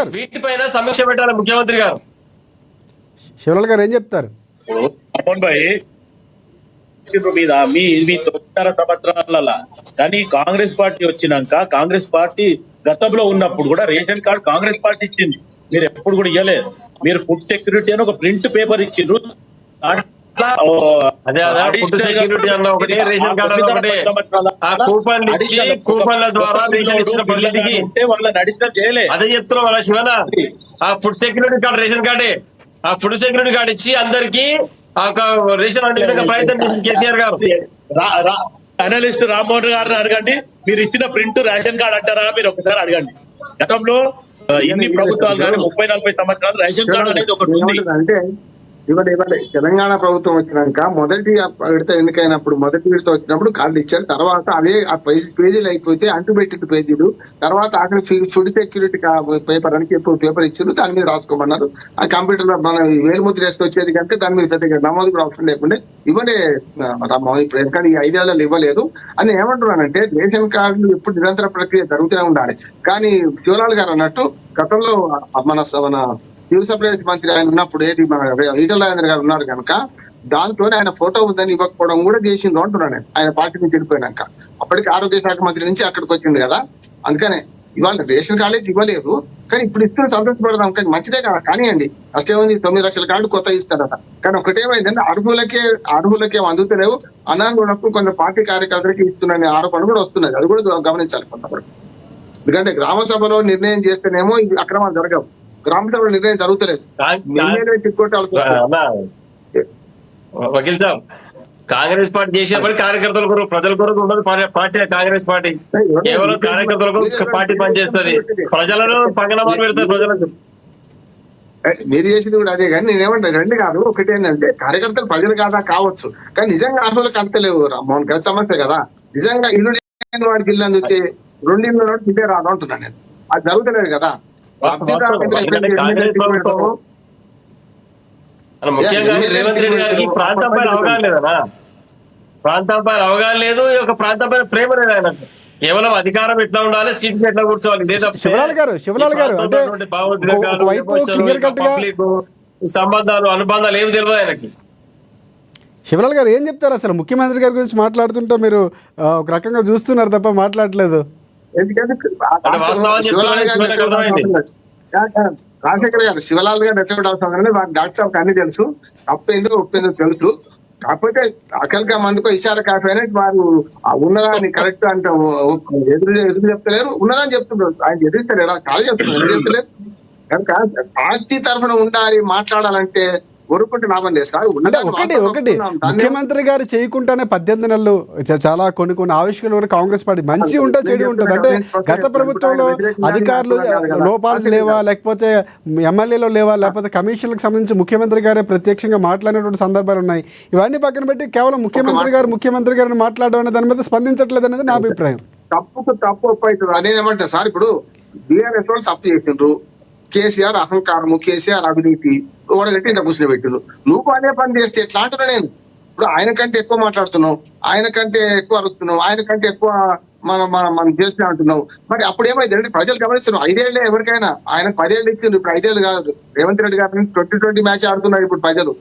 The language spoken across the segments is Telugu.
గారు వీటిపైన సమీక్ష పెట్టాలి ముఖ్యమంత్రి గారు. శివలాల్ గారు ఏం చెప్తారు? అమోన్ భాయ్ మీద మీ 9 సంవత్సరాల కానీ కాంగ్రెస్ పార్టీ వచ్చినాక కాంగ్రెస్ పార్టీ గతంలో ఉన్నప్పుడు కూడా రేషన్ కార్డు కాంగ్రెస్ పార్టీ ఇచ్చింది, మీరు ఎప్పుడు కూడా ఇవ్వలేదు. మీరు ఫుడ్ సెక్యూరిటీ అని ఒక ప్రింట్ పేపర్ ఇచ్చిండ్రు, ఫుడ్ సెక్యూరిటీ అన్న ఒకటి, రేషన్ కార్డు అన్న ఒకటి. ఆ కూపన్ ఇచ్చి కూపన్ల ద్వారా రేషన్ ఇచ్చిన ప్రజలకి వాళ్ళని అడిషన్ చేయలేదు. అదే చెప్తున్నాం వాళ్ళ శివన. ఆ ఫుడ్ సెక్యూరిటీ కార్డు రేషన్ కార్డే, ఆ ఫుడ్ సెక్యూరిటీ కార్డు ఇచ్చి అందరికి రేషన్ అనే విధంగా ప్రయత్నం చేసింది కేసీఆర్ గారు. అనలిస్ట్ రామ్మోహన్ గారిని అడగండి, మీరు ఇచ్చిన ప్రింట్ రేషన్ కార్డు అంటారా మీరు ఒకసారి అడగండి. గతంలో ఇన్ని ప్రభుత్వాలు కానీ 30-40 సంవత్సరాలు రేషన్ కార్డు అనేది ఒకటి ఉంది. అంటే ఇవ్వండి తెలంగాణ ప్రభుత్వం వచ్చినాక మొదటి విడత ఎన్నికైనప్పుడు మొదటి విడత వచ్చినప్పుడు కార్డు ఇచ్చారు. తర్వాత అదే ఆ పేజీలు అయిపోతే అంటుబెట్టిన పేజీలు, తర్వాత అక్కడ ఫుడ్ సెక్యూరిటీ పేపర్ అని పేపర్ ఇచ్చారు, దాని మీద రాసుకోమన్నారు. ఆ కంప్యూటర్ లో మన వేలుముద్ర వేస్తే వచ్చేది కనుక దాని మీద పెద్దగా నమోదు కూడా అవసరం లేకుండా ఇవ్వలే ఇప్పుడు ఎందుకంటే ఈ 5 ఏళ్లలో ఇవ్వలేదు అని ఏమంటున్నానంటే రేషన్ కార్డులు ఎప్పుడు నిరంతర ప్రక్రియ జరుగుతూనే ఉండాలి. కానీ శివలాల్ గారు అన్నట్టు గతంలో మన సివిల్ సప్లైస్ మంత్రి ఆయన ఉన్నప్పుడు ఏది మన ఈటల రాజేంద్ర గారు ఉన్నారు కనుక దాంట్లోనే ఆయన ఫోటో ఉందని ఇవ్వకపోవడం కూడా చేసింది అంటున్నాను నేను. ఆయన పార్టీ నుంచి వెళ్ళిపోయినాక అప్పటికి ఆరోగ్య శాఖ మంత్రి నుంచి అక్కడికి వచ్చింది కదా, అందుకనే ఇవాళ రేషన్ కార్డు అయితే ఇవ్వలేదు. కానీ ఇప్పుడు ఇస్తున్న సంతోషపడదాం, కానీ మంచిదే కదా. కానివ్వండి, అష్టేముంది 9 లక్షల కార్డు కొత్త ఇస్తారట. కానీ ఒకటేమైందంటే అర్హులకే అందుతలేవు, అనర్హులకు కొంత పార్టీ కార్యకర్తలకి ఇస్తున్న ఆరోపణలు కూడా వస్తున్నది. అది కూడా గమనించాలి కొంతవరకు. ఎందుకంటే గ్రామ సభలో నిర్ణయం చేస్తేనేమో ఇవి అక్రమాలు జరగవు, గ్రామ సభలో నిర్ణయం జరుగుతలేదు. వకీల్ సాబ్, కాంగ్రెస్ పార్టీ చేసేప్పటికీ కార్యకర్తల కొరకు ప్రజల కొరకు ఉండదు పార్టీ. కాంగ్రెస్ పార్టీ కేవలం కార్యకర్తల కొరకు పార్టీ పనిచేస్తుంది, ప్రజలను పగలమాలు పెడతారు ప్రజలకు. మీరు చేసింది కూడా అదే. కానీ నేనేమంటా రెండు కాదు, ఒకటి ఏంటంటే కార్యకర్తలు ప్రజలు కాదా కావచ్చు, కానీ నిజంగా అర్హులకు అంతలేవు. రామ్మోహన్ గారి సమస్య కదా. నిజంగా ఇల్లు లేని వాడికి ఇల్లు అందుకే 2 ఇళ్ళు ఇదే రాదు అంటున్నాను నేను. అది జరుగుతలేదు కదా. ముఖ్యంగా రేవంత్ రెడ్డి గారికి ప్రాంతం పైన అవగాహన లేదనా, ప్రాంతం పైన అవగాహన లేదు, ఈ యొక్క ప్రాంతం పైన ప్రేమ లేదు ఆయన. కేవలం అధికారం ఎట్లా ఉండాలి, సీట్ ఎట్లా కూర్చోవాలి, శివలాల్ గారు అంటే పబ్లిక్ సంబంధాలు అనుబంధాలు ఏమి తెలియదు ఆయనకి. శివలాల్ గారు ఏం చెప్తారు అసలు? ముఖ్యమంత్రి గారి గురించి మాట్లాడుతుంటే మీరు ఒక రకంగా చూస్తున్నారు తప్ప మాట్లాడలేదు. రాజశేఖర్ గారు శివలాల్ గారు రెచ్చగొట్ట అవసరం కానీ డాక్టర్ సాబ్ అన్ని తెలుసు, తప్పేందో ఒప్పేందో తెలుసు. కాకపోతే అకల్గా మందుకో ఇషారా కాఫీ అనేది వారు ఉన్నదాన్ని కరెక్ట్ అంటే ఎదురు చెప్తలేరు, ఉన్నదాన్ని చెప్తున్నారు. ఆయన ఎదురుస్తలేరు, ఖాళీ చెప్తున్నారు, ఎదురు చెప్తలేరు. కనుక పార్టీ తరఫున ఉండాలి, మాట్లాడాలంటే ఒరుకుంటే లాభం లేదు సార్. ఒకటి ముఖ్యమంత్రి గారు చేయకుండానే 18 నెలలు చాలా కొన్ని ఆవిష్కరణలు కూడా కాంగ్రెస్ పార్టీ మంచి ఉంటే చెడు ఉంటుంది. అంటే గత ప్రభుత్వంలో అధికారులు లోపాలు లేవా, లేకపోతే ఎమ్మెల్యేలో లేవా, లేకపోతే కమిషన్లకు సంబంధించి ముఖ్యమంత్రి గారే ప్రత్యక్షంగా మాట్లాడినటువంటి సందర్భాలు ఉన్నాయి. ఇవన్నీ పక్కన పెట్టి కేవలం ముఖ్యమంత్రి గారిని మాట్లాడడం అనే దాని మీద స్పందించట్లేదు అనేది నా అభిప్రాయం. తప్పు అవుతుంది అనేమంటా సార్. ఇప్పుడు బీఆర్ఎస్ వాళ్ళు తప్పు చేసిండ్రు, కేసీఆర్ అహంకారము, కేసీఆర్ అవినీతి ఓడగట్టి ఇంత కూర్చుని పెట్టిండు. నువ్వు అదే పని చేస్తే ఎట్లా అంటున్నా నేను. ఇప్పుడు ఆయన కంటే ఎక్కువ మాట్లాడుతున్నావు, ఆయన కంటే ఎక్కువ అరుస్తున్నావు, ఆయన కంటే ఎక్కువ మనం చేస్తున్నా అంటున్నావు. మరి అప్పుడు ఏమైంది ప్రజలు గమనిస్తున్నావు. 5 ఏళ్లే ఎవరికైనా, ఆయన 10 ఏళ్ళు ఇచ్చిండు, ఇప్పుడు 5 ఏళ్ళు కాదు. రేవంత్ రెడ్డి గారి 2020 మ్యాచ్ ఆడుతున్నారు ఇప్పుడు ప్రజలు.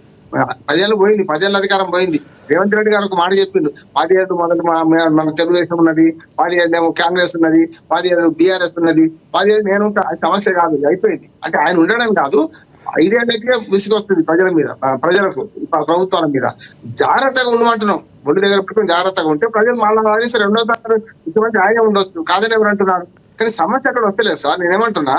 10 ఏళ్ళు పోయింది, 10 ఏళ్ళ అధికారం పోయింది. రేవంత్ రెడ్డి గారు ఒక మాట చెప్పిండు, 10 ఏళ్ళు మొదలు మన తెలుగుదేశం ఉన్నది, 10 ఏళ్ళు ఏమో కాంగ్రెస్ ఉన్నది, 10 ఏళ్ళు బీఆర్ఎస్ ఉన్నది, 10 ఏళ్ళు నేను సమస్య కాదు, అయిపోయింది. అంటే ఆయన ఉండడం కాదు, 5 ఏళ్ళకే విసిగొస్తుంది ప్రజల మీద, ప్రజలకు ప్రభుత్వాల మీద. జాగ్రత్తగా ఉండమంటున్నాం, ఒళ్ళు దగ్గర పెట్టుకుని జాగ్రత్తగా ఉంటే ప్రజలు మళ్ళీ ఆదేశారు 2వ ఇటువంటి ఆయన ఉండొచ్చు, కాదని ఎవరు అంటున్నారు. కానీ సమస్య అక్కడ వస్తలేదు సార్. నేనేమంటున్నా,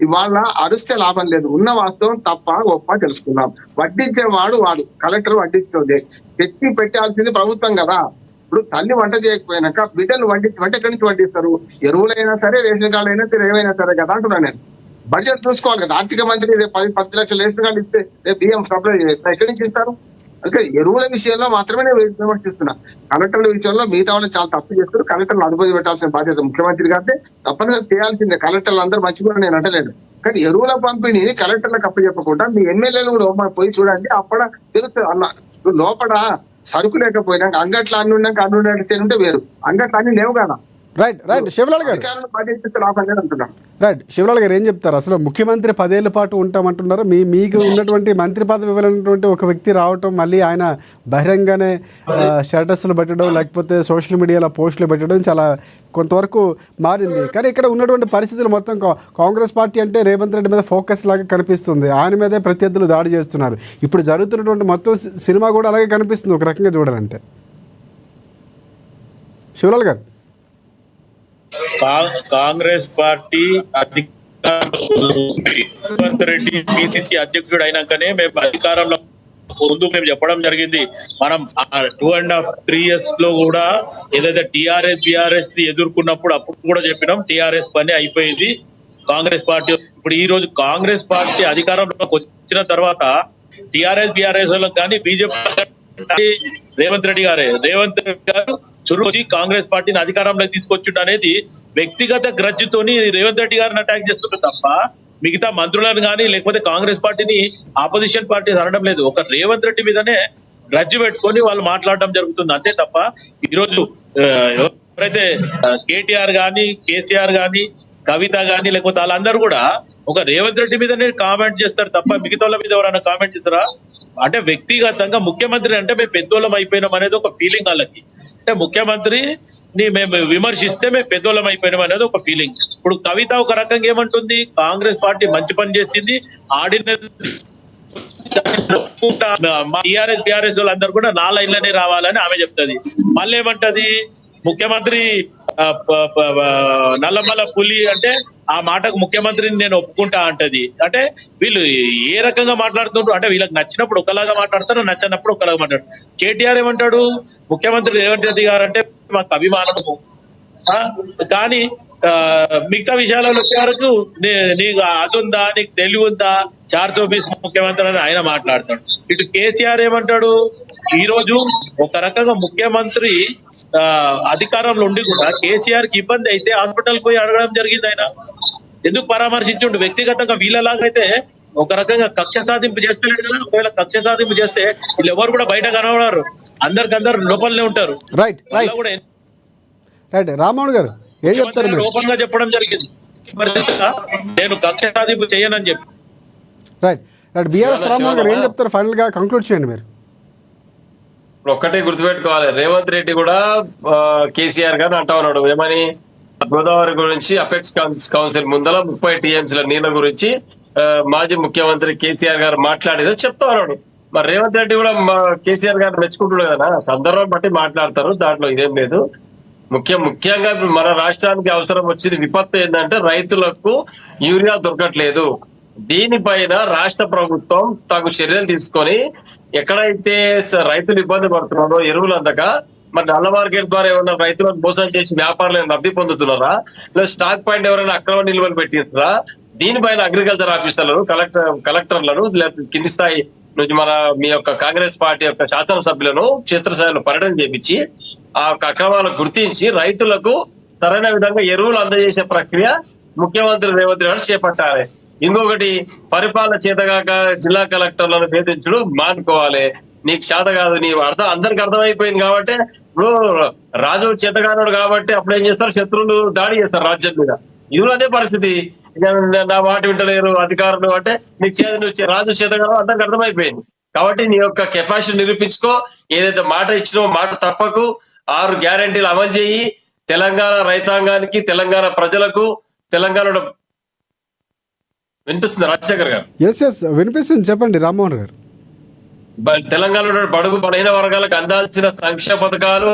ఇవాళ అరుస్తే లాభం లేదు, ఉన్న వాస్తవం తప్ప గొప్ప తెలుసుకుందాం. వడ్డించేవాడు కలెక్టర్ వడ్డించుకోండి, ఎత్తి పెట్టాల్సింది ప్రభుత్వం కదా. ఇప్పుడు తల్లి వంట చేయకపోయినాక బిడ్డలు వంట ఎక్కడి నుంచి వడ్డిస్తారు? ఎరువులైనా సరే, రేషన్ కార్డు అయినా సరే, ఏమైనా సరే కదా అంటున్నాను నేను. బడ్జెట్ చూసుకోవాలి కదా. ఆర్థిక మంత్రి రేపు 10 లక్షలు రేషన్ కార్డు ఇస్తే రేపు బియ్యం సప్లై చేస్తారు, ఎక్కడి నుంచి ఇస్తారు? అందుకే ఎరువుల విషయంలో మాత్రమే నేను విమర్శిస్తున్నా. కలెక్టర్ల విషయంలో మిగతా వాళ్ళు చాలా తప్పు చేస్తారు. కలెక్టర్లు అనుభూతి పెట్టాల్సిన బాధ్యత ముఖ్యమంత్రి గారితే తప్పనిసరి చేయాల్సిందే. కలెక్టర్లు అందరూ మంచిగా నేను అంటలేను, కానీ ఎరువుల పంపిణీని కలెక్టర్లకు అప్పచెప్పకుండా మీ ఎమ్మెల్యేలు కూడా పోయి చూడండి, అప్పుడ తెలుస్తుంది. అన్న లోపల సరుకు లేకపోయినా అంగట్లు అన్ని ఉన్నాక అన్ని ఉంటే వేరు, అంగట్లు అన్ని లేవు కదా. రైట్ శివలాల్ గారు, అధికారాన్ని పాటిస్తే లాభం లేదు అంటున్నాం. రైట్ శివలాల్ గారు ఏం చెప్తారు? అసలు ముఖ్యమంత్రి 10 ఏళ్ల పాటు ఉంటామంటున్నారు. మీకు ఉన్నటువంటి మంత్రి పదవి ఇవ్వాలన్నటువంటి ఒక వ్యక్తి రావటం, మళ్ళీ ఆయన బహిరంగానే స్టేటస్లు పెట్టడం, లేకపోతే సోషల్ మీడియాలో పోస్టులు పెట్టడం చాలా కొంతవరకు మారింది. కానీ ఇక్కడ ఉన్నటువంటి పరిస్థితులు మొత్తం కాంగ్రెస్ పార్టీ అంటే రేవంత్ రెడ్డి మీద ఫోకస్ లాగా కనిపిస్తుంది. ఆయన మీదే ప్రత్యర్థులు దాడి చేస్తున్నారు. ఇప్పుడు జరుగుతున్నటువంటి మొత్తం సినిమా కూడా అలాగే కనిపిస్తుంది ఒక రకంగా చూడాలంటే. శివలాల్ గారు, కాంగ్రెస్ పార్టీ రేవంత్ రెడ్డి పిసిసి అధ్యక్షుడు అయినాకనే మేము అధికారంలో ముందు మేము చెప్పడం జరిగింది. మనం 2.5-3 years లో కూడా ఏదైతే టిఆర్ఎస్ ఎదుర్కొన్నప్పుడు అప్పుడు కూడా చెప్పినాం టిఆర్ఎస్ పని అయిపోయింది. కాంగ్రెస్ పార్టీ ఇప్పుడు ఈ రోజు కాంగ్రెస్ పార్టీ అధికారంలోకి వచ్చిన తర్వాత టిఆర్ఎస్ వాళ్ళకి కానీ బీజేపీ రేవంత్ రెడ్డి గారు చురుచి కాంగ్రెస్ పార్టీని అధికారంలోకి తీసుకొచ్చిండు అనేది వ్యక్తిగత గ్రడ్జితోని రేవంత్ రెడ్డి గారిని అటాక్ చేస్తుండ్రు తప్ప మిగతా మంత్రులను కానీ లేకపోతే కాంగ్రెస్ పార్టీని ఆపోజిషన్ పార్టీ అనడం లేదు. ఒక రేవంత్ రెడ్డి మీదనే గ్రడ్జి పెట్టుకొని వాళ్ళు మాట్లాడడం జరుగుతుంది అంతే తప్ప ఈరోజు ఎవరైతే కేటీఆర్ గాని కేసీఆర్ గాని కవిత గాని లేకపోతే వాళ్ళందరూ కూడా ఒక రేవంత్ రెడ్డి మీదనే కామెంట్ చేస్తారు తప్ప మిగతా వాళ్ళ మీద ఎవరైనా కామెంట్ చేస్తారా? అంటే వ్యక్తిగతంగా ముఖ్యమంత్రి అంటే మేము పెద్దోళ్ళం అయిపోయినాం అనేది ఒక ఫీలింగ్ వాళ్ళకి. అంటే ముఖ్యమంత్రిని మేము విమర్శిస్తే మేము పెద్దోళ్ళం అయిపోయినాం అనేది ఒక ఫీలింగ్. ఇప్పుడు కవిత ఒక రకంగా ఏమంటుంది, కాంగ్రెస్ పార్టీ మంచి పని చేసింది, ఆర్డినెన్స్ టిఆర్ఎస్ వాళ్ళందరూ కూడా 4 లైన్లనే రావాలని ఆమె చెప్తుంది. మళ్ళీ ఏమంటది, ముఖ్యమంత్రి నల్లమల్ల పులి అంటే ఆ మాటకు ముఖ్యమంత్రిని నేను ఒప్పుకుంటా అంటది. అంటే వీళ్ళు ఏ రకంగా మాట్లాడుతుంటారు అంటే వీళ్ళకి నచ్చినప్పుడు ఒకలాగా మాట్లాడతారు, నచ్చినప్పుడు ఒకలాగా మాట్లాడతారు. కేటీఆర్ ఏమంటాడు, ముఖ్యమంత్రి రేవంత్ రెడ్డి గారు అంటే మాకు అభిమానము, కానీ మిగతా విషయాలలో వచ్చే వరకు నీకు అది ఉందా, నీకు తెలివి ఉందా, 420 ముఖ్యమంత్రి అని ఆయన మాట్లాడతాడు. ఇటు కేసీఆర్ ఏమంటాడు, ఈ రోజు ఒక రకంగా ముఖ్యమంత్రి అధికారంలో ఉండి కూడా కేసీఆర్ కి ఇబ్బంది అయితే హాస్పిటల్ పోయి అడగడం జరిగింది. ఆయన ఎందుకు పరామర్శించుండు? వ్యక్తిగతంగా వీళ్ళలాగైతే ఒక రకంగా కక్ష సాధింపు చేస్తలేడు కదా. ఒకవేళ కక్ష సాధింపు చేస్తే వీళ్ళు ఎవరు కూడా బయట కనబడారు, అందరికందరు లోపలనే ఉంటారు. రైట్ రామ్మోహన్ గారు ఏం చెప్తారు? లోపంగా చెప్పడం జరిగింది, నేను కక్ష సాధింపు చేయనని చెప్పి. రైట్ బీఆర్ఎస్ రామ్మోహన్ గారు ఏం చెప్తారు? ఫైనల్ గా కంక్లూడ్ చేయండి మీరు. ఒక్కటే గుర్తుపెట్టుకోవాలి, రేవంత్ రెడ్డి కూడా కేసీఆర్ గారు అంటా ఉన్నాడు ఏమని, గోదావరి గురించి అపెక్స్ కౌన్సిల్ ముందర 30 TMCల నీళ్ల గురించి మాజీ ముఖ్యమంత్రి కేసీఆర్ గారు మాట్లాడేదో చెప్తా ఉన్నాడు. మరి రేవంత్ రెడ్డి కూడా కేసీఆర్ గారు మెచ్చుకుంటున్నాడు కదా, సందర్భం బట్టి మాట్లాడతారు, దాంట్లో ఇదేం లేదు. ముఖ్యంగా మన రాష్ట్రానికి అవసరం వచ్చింది విపత్తు ఏంటంటే రైతులకు యూరియా దొరకట్లేదు. దీనిపైన రాష్ట్ర ప్రభుత్వం తగు చర్యలు తీసుకొని ఎక్కడైతే రైతులు ఇబ్బంది పడుతున్నారో ఎరువులు అందక, మరి నల్ల మార్కెట్ ద్వారా ఏమన్నా రైతులను మోసం చేసి వ్యాపారులను లబ్ధి పొందుతున్నారా, లేదా స్టాక్ పాయింట్ ఎవరైనా అక్రమ నిల్వలు పెట్టిస్తారా, దీనిపైన అగ్రికల్చర్ ఆఫీసర్లను కలెక్టర్లను కింది స్థాయి నుంచి మీ యొక్క కాంగ్రెస్ పార్టీ యొక్క శాసనసభ్యులను క్షేత్రస్థాయిలో పర్యటన చేపించి ఆ అక్రమాలను గుర్తించి రైతులకు సరైన విధంగా ఎరువులు అందజేసే ప్రక్రియ ముఖ్యమంత్రి రేవంత్ రెడ్డి చేపట్టాలి. ఇంకొకటి, పరిపాలన చేతగాక జిల్లా కలెక్టర్లను వేధించడం మానుకోవాలి. నీకు చేత కాదు, నీ అర్థం అందరికి అర్థమైపోయింది కాబట్టి, ఇప్పుడు రాజు చేతగానోడు కాబట్టి అప్పుడు ఏం చేస్తారు, శత్రువులు దాడి చేస్తారు రాజ్యం మీద. ఇది అదే పరిస్థితి. నా మాట వింటలేరు అధికారులు అంటే నీకు రాజు చేతగానో అందరికి అర్థమైపోయింది. కాబట్టి నీ యొక్క కెపాసిటీ నిరూపించుకో, ఏదైతే మాట ఇచ్చినో మాట తప్పకు, 6 గ్యారెంటీలు అమలు చేయి. తెలంగాణ రైతాంగానికి, తెలంగాణ ప్రజలకు, తెలంగాణలో వినిపిస్తుంది రాజశేఖర్ గారు? ఎస్ వినిపిస్తుంది, చెప్పండి రామ్మోహన్ గారు. తెలంగాణలో బడుగు బలహీన వర్గాలకు అందాల్సిన సంక్షేమ పథకాలు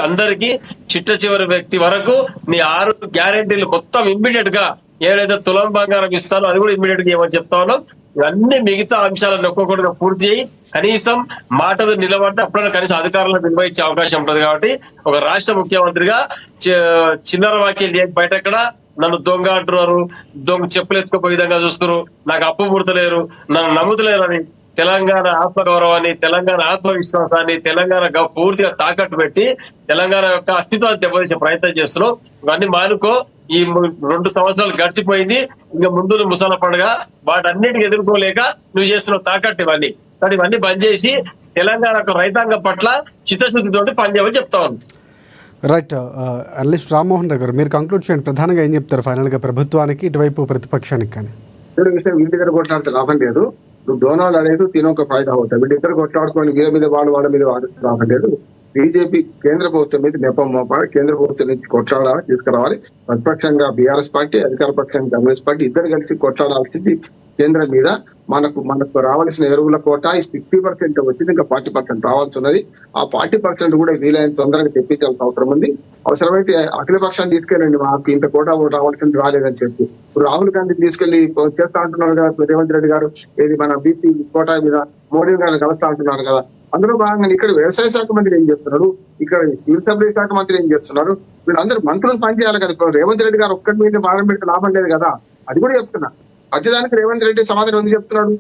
అందరికీ చిట్ట చివరి వ్యక్తి వరకు నీ 6 గ్యారెంటీలు మొత్తం ఇమ్మీడియట్ గా, ఏదైతే తులం బంగారం ఇస్తానో అది కూడా ఇమ్మీడియట్ గా ఏమని చెప్తానో, ఇవన్నీ మిగతా అంశాలను ఒక్కొక్కటిగా పూర్తి చేయి. కనీసం మాటలు నిలబడితే అప్పుడైనా కనీసం అధికారులను నిర్వహించే అవకాశం ఉంటుంది. కాబట్టి ఒక రాష్ట్ర ముఖ్యమంత్రిగా చిల్లర వాక్యాలు బయట ఎక్కడ నన్ను దొంగ అంటున్నారు, దొంగ చెప్పులు ఎత్తుకోపోయే విధంగా చూస్తున్నారు, నాకు అప్పు పుడతలేరు, నన్ను నమ్ముతలేరని తెలంగాణ ఆత్మగౌరవాన్ని, తెలంగాణ ఆత్మవిశ్వాసాన్ని, తెలంగాణ పూర్తిగా తాకట్టు పెట్టి తెలంగాణ యొక్క అస్తిత్వాన్ని దెబ్బతీసే ప్రయత్నం చేస్తున్నావు. ఇవన్నీ మానుకో. ఈ 2 సంవత్సరాలు గడిచిపోయింది, ఇంకా ముందు ముసల పండుగ, వాటన్నిటికి ఎదుర్కోలేక నువ్వు చేస్తున్న తాకట్టు ఇవన్నీ. కానీ ఇవన్నీ బంద్ చేసి తెలంగాణ రైతాంగం పట్ల చిత్తశుద్ధితోటి పనిచేయమని చెప్తా ఉంది. రైట్. అనలిస్ట్ రామ్మోహన్ రావు గారు, మీరు కంక్లూడ్ చేయండి. ప్రధానంగా ఏం చెప్తారు ఫైనల్గా ప్రభుత్వానికి, ఇటువైపు ప్రతిపక్షానికి? కానీ విషయం వీళ్ళ దగ్గర కొట్లాడితే లాభం లేదు. నువ్వు డోనాల్డ్ అనేది తినొక ఫైదా అవుతాయి. వీళ్ళిద్దరు కొట్లాడుకొని వీళ్ళ మీద వాళ్ళ మీద వాడుతూ లాభం లేదు. బీజేపీ కేంద్ర ప్రభుత్వం మీద నెపం మోపాలి, కేంద్ర ప్రభుత్వం నుంచి కొట్లాడాలి, తీసుకురావాలి. ప్రతిపక్షంగా బీఆర్ఎస్ పార్టీ, అధికార పక్షంగా కాంగ్రెస్ పార్టీ ఇద్దరు కలిసి కొట్లాడాల్సింది కేంద్రం మీద. మనకు రావాల్సిన ఎరువుల కోట 60% వచ్చింది, ఇంకా 40% రావాల్సి ఉన్నది. ఆ 40% కూడా వీలైన తొందరగా తెప్పించాల్సిన అవసరం ఉంది. అవసరమైతే అఖిల పక్షాన్ని తీసుకెళ్ళండి, మాకు ఇంత కోట రావాల్సింది రాలేదని చెప్పి. ఇప్పుడు రాహుల్ గాంధీ తీసుకెళ్లి చేస్తా అంటున్నారు కదా రేవంత్ రెడ్డి గారు, ఏది మన బీసీ కోటా మీద మోడీ గారిని కలుస్తా అంటున్నారు కదా. అందులో భాగంగా ఇక్కడ వ్యవసాయ శాఖ మంత్రి ఏం చేస్తున్నారు, ఇక్కడ సివిల్ సప్లై శాఖ మంత్రి ఏం చేస్తున్నారు, వీళ్ళందరూ మంత్రులు పనిచేయాలి కదా. ఇప్పుడు రేవంత్ రెడ్డి గారు ఒక్కటి మీద భాగం పెడితే లాభం లేదు కదా, అది కూడా చెప్తున్నా. ప్రతిదానికి రేవంత్ రెడ్డి సమాధానం ఎందుకు చెప్తున్నాడు?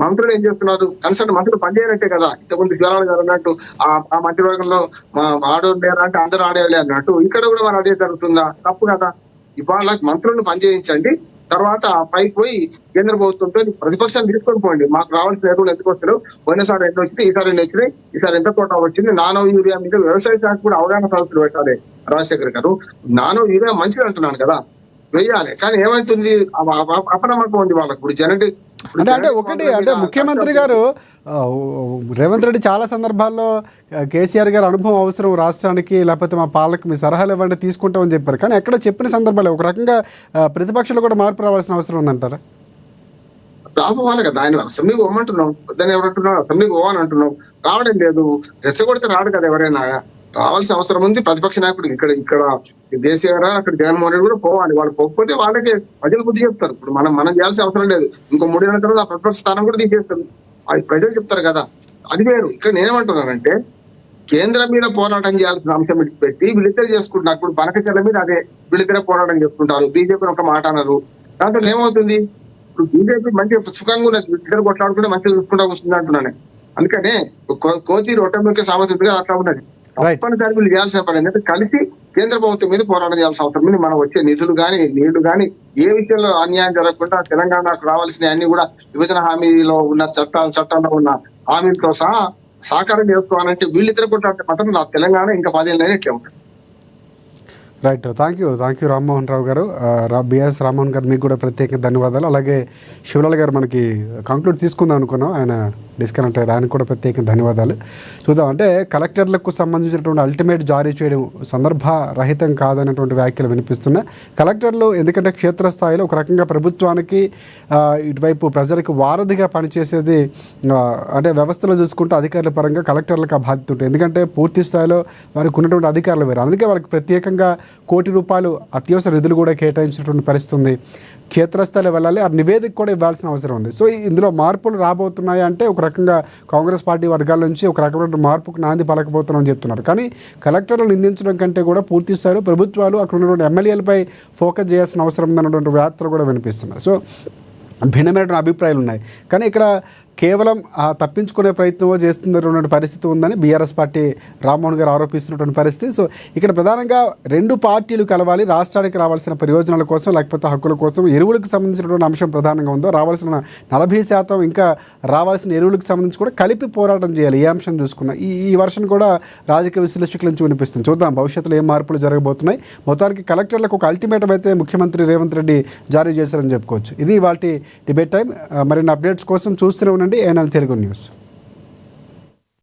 మంత్రులు ఏం చేస్తున్నారు? కన్సర్న్ మంత్రులు పనిచేయాలంటే కదా. ఇంతకుముందు జ్వరాలు గారు అన్నట్టు ఆ మంత్రివర్గంలో ఆడోళ్ళు లేరా అంటే అందరూ ఆడేయాలి అన్నట్టు ఇక్కడ కూడా మన అదే జరుగుతుందా? తప్పు కదా. ఇవాళ మంత్రులను పనిచేయించండి, తర్వాత పైకి పోయి కేంద్ర ప్రభుత్వంతో ప్రతిపక్షాన్ని తీసుకొని పోండి. మాకు రావాల్సిన ఎరువులు ఎందుకు వస్తారు, పోయినసారి ఎన్ని వచ్చినాయి, ఈసారి ఎన్ని వచ్చినాయి, ఈసారి ఎంత కోట వచ్చింది. నానో యూరియా మీద వ్యవసాయ శాఖ కూడా అవగాహన సదస్సులు పెట్టాలి. రాజశేఖర్ గారు, నానో యూరియా మంచిది అంటున్నాను కదా, వెయ్యాలి. కానీ ఏమైతుంది, అపనమ్మకం ఉంది వాళ్ళకు. ఇప్పుడు అంటే ఒకటి అంటే ముఖ్యమంత్రి గారు రేవంత్ రెడ్డి చాలా సందర్భాల్లో కేసీఆర్ గారు అనుభవం అవసరం రాష్ట్రానికి, లేకపోతే మా పాలకు మీ సలహాలు ఇవ్వండి తీసుకుంటామని చెప్పారు. కానీ ఎక్కడ చెప్పిన సందర్భాలు ఒక రకంగా ప్రతిపక్షాలు కూడా మార్పు రావాల్సిన అవసరం ఉందంటారా? రావాలి కదా. ఆయన అసెంబ్లీకి పోమంటున్నాం, దాన్ని ఎవరంటున్నాం అసెంబ్లీకి పోవని అంటున్నాం, రావడం లేదు. రెచ్చగొడితే రాడు కదా ఎవరైనా, రావాల్సిన అవసరం ఉంది. ప్రతిపక్ష నాయకుడు ఇక్కడ కేసీఆర్ అక్కడ జగన్మోహన్ రెడ్డి కూడా పోవాలి. వాళ్ళు పోకపోతే వాళ్ళకి ప్రజలు బుద్ధి చెప్తారు. ఇప్పుడు మనం చేయాల్సిన అవసరం లేదు. ఇంకో 3 ఏళ్ల తర్వాత ఆ ప్రతిపక్ష స్థానం కూడా తీసేస్తారు, అది ప్రజలు చెప్తారు కదా. అది వేరు. ఇక్కడ నేనేమంటున్నానంటే కేంద్రం మీద పోరాటం చేయాల్సిన అంశం పెట్టి వీళ్ళిద్దరు చేసుకుంటున్నారు. ఇప్పుడు బనకచర్ల మీద అదే వీళ్ళిద్దరే పోరాటం చేసుకుంటారు. బీజేపీ ఒక మాట అన్నారు, దాంతో ఏమవుతుంది? ఇప్పుడు బీజేపీ మంచిగా సుఖంగా ఉన్నది, ఇద్దరు కొట్లాడుకుంటే మంచిగా చూసుకుంటా వస్తుంది అంటున్నాను. అందుకనే కోతి రొట్టె సామర్థ్యంగా అట్లా ఉన్నది. తప్పనిసరి వీళ్ళు చేయాల్సిన పని ఏంటంటే కలిసి కేంద్ర ప్రభుత్వం మీద పోరాటం చేయాల్సిన అవసరం ఉంది. మనం వచ్చే నిధులు కానీ నీళ్లు కానీ ఏ విషయంలో అన్యాయం జరగకుండా తెలంగాణకు రావాల్సిన అన్ని కూడా విభజన హామీలో ఉన్న చట్టంలో ఉన్న హామీలతో సహా సాకారం చేసుకోవాలంటే వీళ్ళిద్దరు కొట్టాలంటే మాత్రం నా తెలంగాణ ఇంకా 10 ఏళ్ళైనా ఇట్లా ఉంటుంది. Right. Thank you Rammohan Rao గారు, బిఎస్ రామ్మోహన్ గారు, మీకు కూడా ప్రత్యేక ధన్యవాదాలు. అలాగే శివలాల్ గారు మనకి కంక్లూడ్ తీసుకుందాం అనుకున్నాం, ఆయన డిస్కనెక్ట్ అయ్యారు, ఆయనకు కూడా ప్రత్యేక ధన్యవాదాలు. చూద్దాం. అంటే కలెక్టర్లకు సంబంధించినటువంటి అల్టిమేట్ జారీ చేయడం సందర్భ రహితం కాదనేటువంటి వ్యాఖ్యలు వినిపిస్తున్నాయి. కలెక్టర్లు ఎందుకంటే క్షేత్రస్థాయిలో ఒక రకంగా ప్రభుత్వానికి ఇటువైపు ప్రజలకు వారధిగా పనిచేసేది, అంటే వ్యవస్థలో చూసుకుంటే అధికారుల పరంగా కలెక్టర్లకు ఆ బాధ్యత ఉంటుంది. ఎందుకంటే పూర్తి స్థాయిలో వారికి ఉన్నటువంటి అధికారులు వేరు. అందుకే వాళ్ళకి ప్రత్యేకంగా ₹1 కోటి అత్యవసర నిధులు కూడా కేటాయించినటువంటి పరిస్థితి ఉంది. క్షేత్రస్థాయిలో వెళ్ళాలి, ఆ నివేదిక కూడా ఇవ్వాల్సిన అవసరం ఉంది. సో ఇందులో మార్పులు రాబోతున్నాయి అంటే ఒక రకంగా కాంగ్రెస్ పార్టీ వర్గాల నుంచి ఒక రకమైన మార్పుకు నాంది పలకపోతున్నామని చెప్తున్నారు. కానీ కలెక్టర్లు నిందించడం కంటే కూడా పూర్తి స్థాయిలో ప్రభుత్వాలు అక్కడ ఉన్నటువంటి ఎమ్మెల్యేలపై ఫోకస్ చేయాల్సిన అవసరం ఉందన్నటువంటి వ్యాఖ్యలు కూడా వినిపిస్తున్నాయి. సో భిన్నమైనటువంటి అభిప్రాయాలు ఉన్నాయి. కానీ ఇక్కడ కేవలం తప్పించుకునే ప్రయత్నం చేస్తున్నటువంటి పరిస్థితి ఉందని బీఆర్ఎస్ పార్టీ రామ్మోహన్ గారు ఆరోపిస్తున్నటువంటి పరిస్థితి. సో ఇక్కడ ప్రధానంగా 2 పార్టీలు కలవాలి, రాష్ట్రానికి రావాల్సిన ప్రయోజనాల కోసం లేకపోతే హక్కుల కోసం ఎరువులకు సంబంధించినటువంటి అంశం ప్రధానంగా ఉందో, రావాల్సిన 40% ఇంకా రావాల్సిన ఎరువులకు సంబంధించి కూడా కలిపి పోరాటం చేయాలి. ఏ అంశం చూసుకున్నా ఈ వర్షన్ కూడా రాజకీయ విశ్లేషకుల నుంచి వినిపిస్తుంది. చూద్దాం భవిష్యత్తులో ఏం మార్పులు జరగబోతున్నాయి. మొత్తానికి కలెక్టర్లకు ఒక అల్టిమేటం అయితే ముఖ్యమంత్రి రేవంత్ రెడ్డి జారీ చేశారని చెప్పుకోవచ్చు. ఇది వాటి డిబేట్ టైం. మరిన్ని అప్డేట్స్ కోసం చూస్తూనే ఉండండి ఏఎన్ఎన్ తెలుగు న్యూస్.